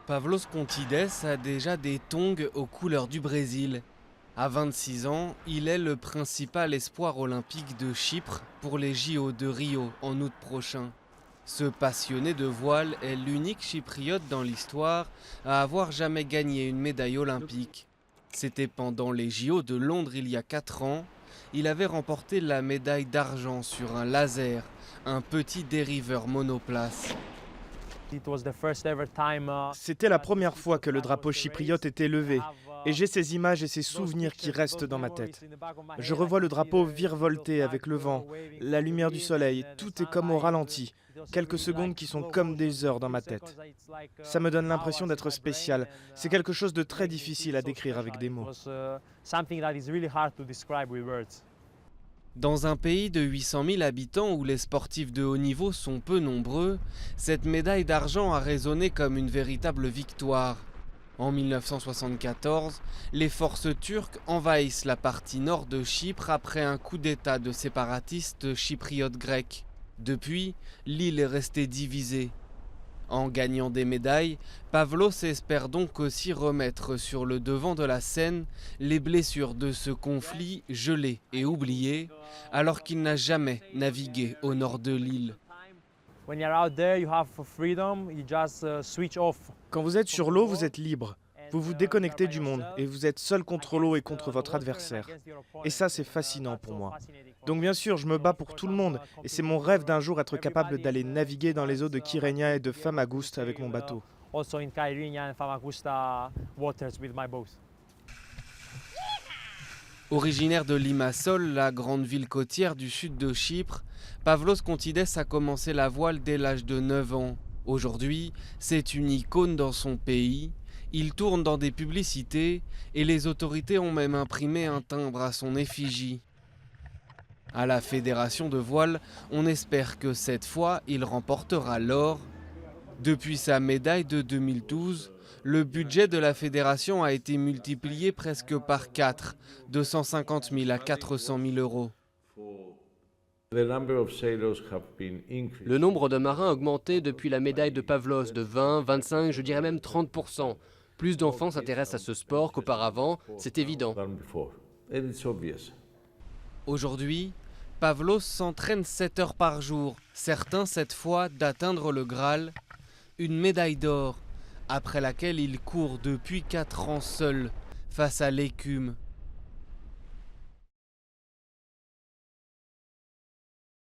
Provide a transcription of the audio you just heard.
Pavlos Contides a déjà des tongs aux couleurs du Brésil. À 26 ans, il est le principal espoir olympique de Chypre pour les JO de Rio en août prochain. Ce passionné de voile est l'unique chypriote dans l'histoire à avoir jamais gagné une médaille olympique. C'était pendant les JO de Londres il y a 4 ans. Il avait remporté la médaille d'argent sur un laser, un petit dériveur monoplace. C'était la première fois que le drapeau chypriote était levé, et j'ai ces images et ces souvenirs qui restent dans ma tête. Je revois le drapeau virevolter avec le vent, la lumière du soleil, tout est comme au ralenti, quelques secondes qui sont comme des heures dans ma tête. Ça me donne l'impression d'être spécial, c'est quelque chose de très difficile à décrire avec des mots. Dans un pays de 800 000 habitants où les sportifs de haut niveau sont peu nombreux, cette médaille d'argent a résonné comme une véritable victoire. En 1974, les forces turques envahissent la partie nord de Chypre après un coup d'État de séparatistes chypriotes grecs. Depuis, l'île est restée divisée. En gagnant des médailles, Pavlos espère donc aussi remettre sur le devant de la scène les blessures de ce conflit gelé et oublié, alors qu'il n'a jamais navigué au nord de l'île. Quand vous êtes sur l'eau, vous êtes libre. Vous vous déconnectez du monde et vous êtes seul contre l'eau et contre votre adversaire. Et ça, c'est fascinant pour moi. Donc bien sûr, je me bats pour tout le monde et c'est mon rêve d'un jour être capable d'aller naviguer dans les eaux de Kyrenia et de Famagusta avec mon bateau. Originaire de Limassol, la grande ville côtière du sud de Chypre, Pavlos Contides a commencé la voile dès l'âge de 9 ans. Aujourd'hui, c'est une icône dans son pays. Il tourne dans des publicités et les autorités ont même imprimé un timbre à son effigie. À la fédération de voile, on espère que cette fois, il remportera l'or. Depuis sa médaille de 2012, le budget de la fédération a été multiplié presque par 4, de 150 000 à 400 000 euros. Le nombre de marins a augmenté depuis la médaille de Pavlos de 20, 25, je dirais même 30%. Plus d'enfants s'intéressent à ce sport qu'auparavant, c'est évident. Aujourd'hui, Pavlos s'entraîne 7 heures par jour, certains cette fois d'atteindre le Graal, une médaille d'or, après laquelle il court depuis 4 ans seul, face à l'écume.